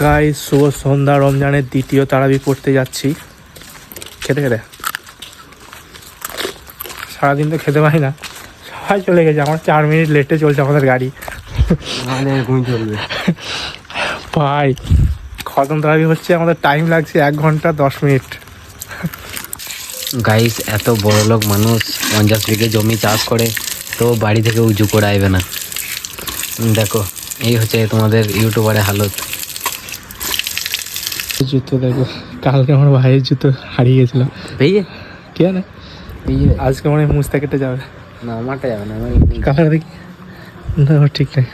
Guys শুভ সন্ধ্যা। রমজানের দ্বিতীয় তারাবি পড়তে যাচ্ছি। খেতে খেতে সারাদিন তো খেতে পারি না, সবাই চলে গেছে। আমার 4 মিনিট লেটে চলছে আমাদের গাড়ি। ভাই খতম তারাবি হচ্ছে, আমাদের টাইম লাগছে 1 ঘন্টা 10 মিনিট। গাইস এত বড় লোক মানুষ 50 বিঘে জমি চাষ করে, তো বাড়ি থেকে উঁচু করে আইবে না। দেখো এই হচ্ছে তোমাদের ইউটিউবারের হালত। জুতো দেখো, কালকে আমার ভাইয়ের জুতো হারিয়ে গেছিল। ভেইয়ে কে না আজকে মনে হয় মুছতে কেটে যাবে। না আমারটা যাবে না, আমার কালার দেখি না, ঠিক নেই।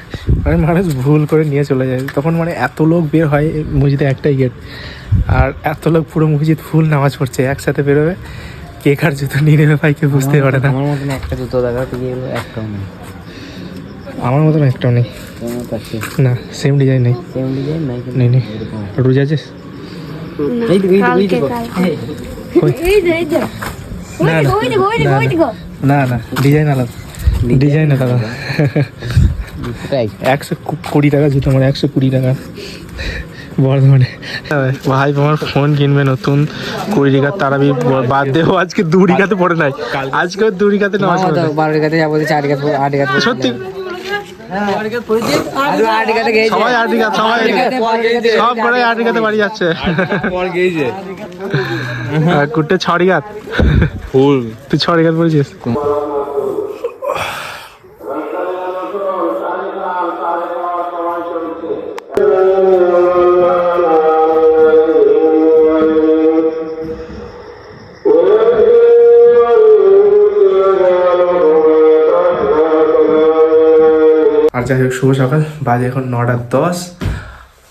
মানে মানুষ ভুল করে নিয়ে চলে যায় তখন। মানে এত লোক বের হয় মসজিদে, একটাই গেট, আর এত লোক পুরো মসজিদ ফুল নামাজ পড়ছে, একসাথে বেরোবে। কে কার জুতো নিয়ে নেবে ভাই কেউ বুঝতে পারে না। আমার মতন একটা জুতো দেখা পেয়ে গেলো, একটাও নেই। আমার মতন একটাও নেই না, সেম ডিজাইন নেই। সেম ডিজাইন নাই, নেই নেই। রোজ আছিস? না না, ডিজাইন আলাদা, ডিজাইন আলাদা। 120 টাকা জুতো, আমার 120 টাকা বর্ধমানে। ভাই তোমার ফোন কিনবে নতুন, 20 টাকার তারাবি বাদ দেও। আজকে 2 টাকাতে পড়ে নাই, আজকে 2 টাকাতে নামাজ পড়ে। 12 টাকাতে যাবো, 4 টাকা 8 টাকা সত্যি সবাই 8 টাকা, সব করে 8 টাকাতে বাড়ি যাচ্ছে। কুটে 6 টাকা ফুল, তুই 6 টাকা পড়েছিস। আর যাই হোক, শুভ সকাল। বাজে এখন 9:10।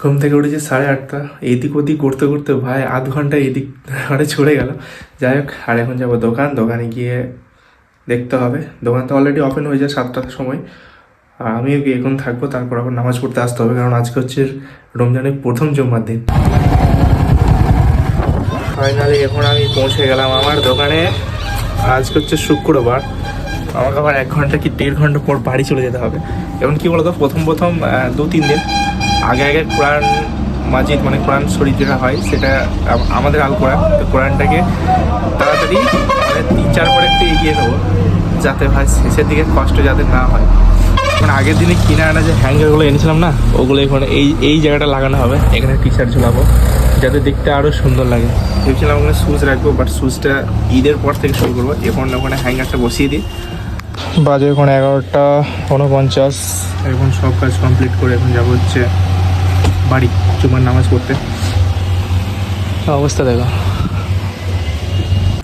ঘুম থেকে উঠেছি 8:30। এদিক ওদিক করতে করতে ভাই আধ ঘন্টা এদিক মানে ছুড়ে গেল। যাই হোক, আর এখন যাবো দোকানে গিয়ে দেখতে হবে। দোকান তো অলরেডি ওপেন হয়ে যায় 7টার সময়। আর আমিও গিয়ে এখন থাকবো, তারপর আবার নামাজ পড়তে আসতে হবে, কারণ আজকে হচ্ছে রমজানের প্রথম জুম্মার দিন। ফাইনালি এখন আমি পৌঁছে গেলাম আমার দোকানে। আজকে হচ্ছে শুক্রবার, আমাকে আবার 1 ঘন্টা কি 1.5 ঘন্টা পর বাড়ি চলে যেতে হবে। এবং কি বলতো, প্রথম 2-3 দিন আগে কোরআন মাজিদ মানে কোরআন শরীফ যেটা হয়, সেটা আমাদের আল কোরআন, তো কোরআনটাকে তাড়াতাড়ি মানে 3-4 পরে একটু এগিয়ে নেবো, যাতে ভাই শেষের দিকে কষ্ট যাতে না হয়। মানে আগের দিনে কিনে আনা যে হ্যাঙ্গারগুলো এনেছিলাম না, ওগুলো এখানে এই জায়গাটা লাগানো হবে। এখানে টি শার্ট ঝোলাবো যাতে দেখতে আরও সুন্দর লাগে। ভেবেছিলাম ওখানে শুজ রাখবো, বাট শুজটা ঈদের পর থেকে শুরু করবো। এখন ওখানে হ্যাঙ্গারটা বসিয়ে দিই। বাজে এখন 11:49। এখন সব কাজ কমপ্লিট করে এখন যাবো হচ্ছে বাড়ি জুমার নামাজ পড়তে। অবস্থা দেখো,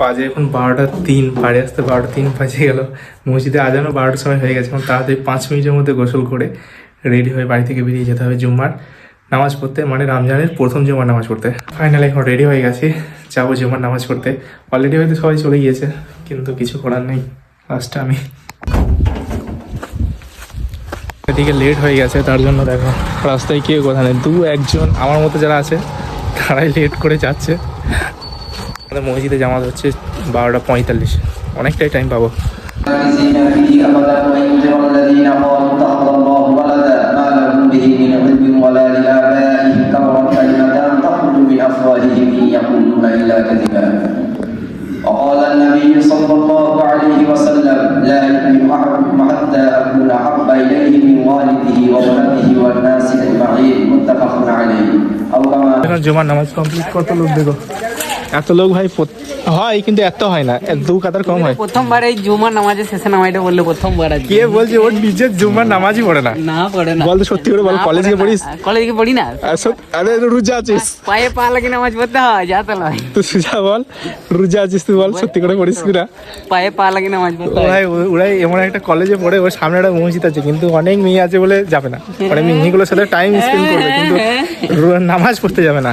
বাজে এখন 12:03। বাড়ি আসতে 12:03 বাজে গেল। মসজিদে আজানও 12টার সময় হয়ে গেছে। এখন তাড়াতাড়ি 5 মিনিটের মধ্যে গোসল করে রেডি হয়ে বাড়ি থেকে বেরিয়ে যেতে হবে জুম্মার নামাজ পড়তে, মানে রমজানের প্রথম জুমার নামাজ পড়তে। ফাইনালি এখন রেডি হয়ে গেছি, যাবো জুমার নামাজ পড়তে। অলরেডি হয়তো সবাই চলে গিয়েছে, কিন্তু কিছু করার নেই, লাস্টে আমি। এদিকে লেট হয়ে গেছে, তার জন্য দেখো রাস্তায় কেউ কোথাও নেই। 2-1 আমার মতো যারা আছে তারাই লেট করে যাচ্ছে। আমাদের মসজিদে জামাত হচ্ছে 12:45, অনেকটাই টাইম পাবো। وقال النبي صلى الله عليه وسلم لا يؤمن أحدكم حتى أكون أحب إليه من والده وولده والناس أجمعين متفق عليه أو كما জুমার নামাজ কমপ্লিট কত লোক দেখো, এত লোক ভাই হয়, কিন্তু এত হয় না, 2 কাতার কম হয়। প্রথমবার এই জুমার নামাজের শেষে নামাইটা বললে প্রথমবার আজকে। কে বলছে ওর নিজের জুমার নামাজই পড়ে না? না পড়ে না, বল তো সত্যি করে বল। কলেজে পড়িস? কলেজে পড়ি না। আরে রোজা আছিস? পায়ে পা লাগে নামাজ পড়তে হয়, যা তো নয়। তুই সোজা বল, রোজা আছিস তুই? বল সত্যি করে পড়িস কিনা? পায়ে পা লাগে নামাজ পড়তে হয়। ভাই ওরাই এমন একটা কলেজে পড়ে, ওর সামনে একটা মসজিদ আছে, কিন্তু অনেক মেয়ে আছে বলে যাবে না। মানে মেয়েগুলোর সাথে টাইম স্পেন্ড করবে, কিন্তু নামাজ পড়তে যাবে না।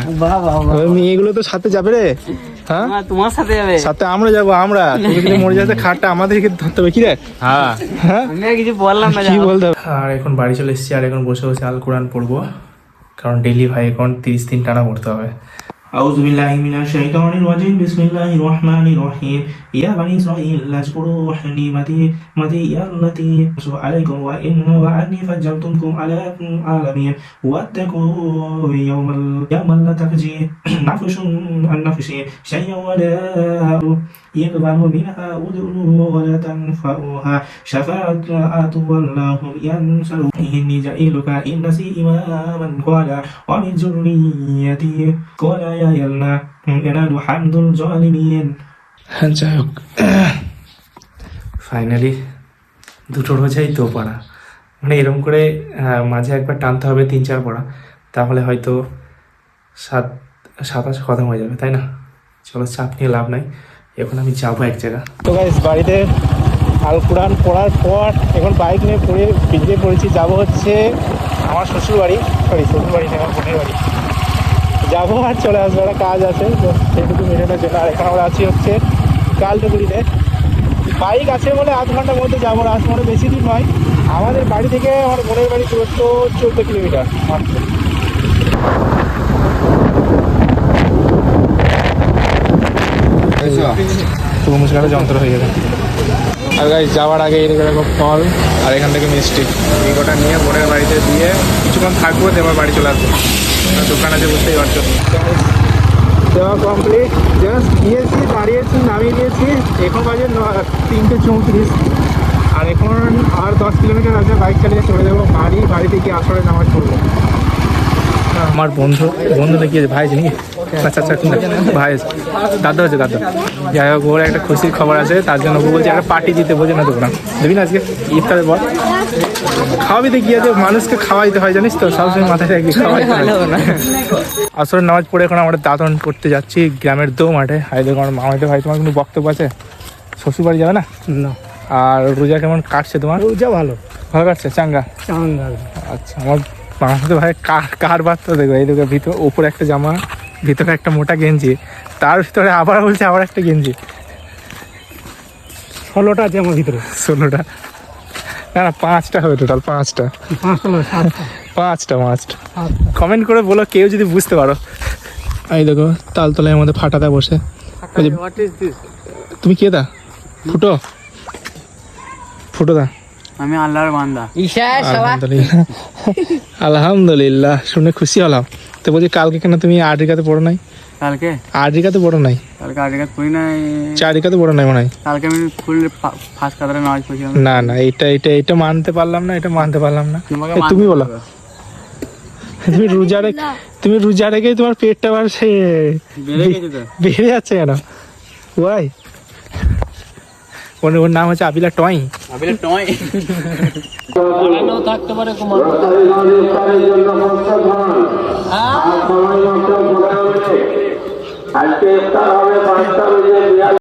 ওই মেয়েগুলো তো সাথে যাবে রে। হ্যাঁ তোমার সাথে যাবে, সাথে আমরা যাবো। আমরা তুমি যদি মরে যাতে খাটটা আমাদেরকে ধরতে হবে কি রে? হ্যাঁ আমি আর কিছু বললাম না, কি বলতে হবে। আর এখন বাড়ি চলে এসেছি, আর এখন বসে বসে আল কোরআন পড়বো, কারণ ডেইলি ভাই এখন 30 দিন টানা পড়তে হবে। أعوذ بالله من الشيطان الرجيم بسم الله الرحمن الرحيم يا بني إسرائيل اذكروا نعمتي التي أنعمت عليكم وأني فضلتكم على العالمين واتقوا يوما لا تجزي نفس عن نفس شيئا ولا يقبل منها عدل ولا تنفعها شفاعة والله ينصر إني جعلك للناس إماما قال ومن ذريتي قال يا يلنا ينال حمد الظالمين যাই হোক ফাইনালি দুটো রোজাই তো পড়া মানে এরকম করে মাঝে একবার টানতে হবে 3-4 পড়া তাহলে হয়তো 7-8 খতম হয়ে যাবে তাই না চলো চাপ নিয়ে লাভ নাই এখন আমি যাবো এক জায়গা তো গাইস বাড়িতে আল কোরআন পড়ার পর এখন বাইক নিয়ে বেরিয়ে পড়েছি যাবো হচ্ছে আমার শ্বশুর বাড়ি না আমার বোনের বাড়ি যাবো আর চলে আসবো একটা কাজ আছে তো সেটুকু মেটানোর জন্য আর এখন আমরা আছি হচ্ছে কালটুকুড়িতে বাইক আছে বলে আধ ঘন্টার মধ্যে যাবো রাজমোড়ে বেশি দূর নয় আমাদের বাড়ি থেকে আমার বোনের বাড়ি দূরত্ব 14 কিলোমিটার মাত্র তরমুজ গাড়া যন্ত্র হয়ে গেছে আর গাইস যাওয়ার আগে এরকম ফল আর এখান থেকে মিষ্টি এই কটা নিয়ে বোনের বাড়িতে দিয়ে কিছুক্ষণ থাকবো এবার বাড়ি চলে আসবো দোকান আছে বুঝতেই পারছো দেওয়া কমপ্লিট জাস্ট গিয়েছি দাঁড়িয়েছি নামিয়ে দিয়েছি এখন বাজে 3:34 আর এখন আর 10 কিলোমিটার আছে বাইক চালিয়ে চলে যাবো বাড়িতে গিয়ে আসরে নামাজ পড়বো আমার বন্ধু দেখিয়েছে ভাই জানি আচ্ছা ভাই দাদা হচ্ছে দাদা যাই হোক ওর একটা খুশির খবর আছে তার জন্য ও বলছে একটা পার্টি দিতে বোঝে না দোকান দেবি না আজকে ইফতারের পর খাওয়াবি দেখি যে মানুষকে খাওয়াইতে হয় জানিস তো সবসময় মাথায় রাখবি খাওয়াইতে হয় না আসলে নামাজ পড়ে এখন আমরা দাঁতন করতে যাচ্ছি গ্রামের মাঠে হাই দেখো আমার মামাইতে ভাই তোমার কোনো বক্তব্য আছে শ্বশুর বাড়ি যাবে না আর রোজা কেমন কাটছে তোমার রোজা ভালো কাটছে চাঙ্গা আচ্ছা আমার মামাতে ভাই কার বার্তা দেখো এই দেখো ভিতর ওপরে একটা জামা ভিতরে একটা মোটা গেঞ্জি তার ভিতরে আবার বলছে আবার একটা গেঞ্জি 16টা আছে আমার ভিতরে 16টা না 5টা হবে টোটাল 5টা কমেন্ট করে বলো কেউ যদি বুঝতে পারো এই দেখো তালতলায় আমাদের ফাটাতে বসে তুমি কে দা ফুটো দা আমি আল্লাহর বান্দা আলহামদুলিল্লাহ শুনে খুশি হলাম তো বলছি কালকে কেন তুমি 8 রিকাতে পড়ো নাই কালকে 8 রিকাতে পড়ো নাই কালকে 8 রিকাত পড়ি নাই 4 রিকাতে পড়ো নাই মনে হয় কালকে আমি ফুল ফার্স্ট কাতারে নামাজ পড়ছিলাম না এটা মানতে পারলাম না তুমি বলো তুমি রোজা রেখে তোমার পেটটা আবার সে বেড়ে যাচ্ছে কেন ওয়াই ওর নাম হচ্ছে আবিলা টয় থাকতে পারে আজকে ইফতার হবে 5টা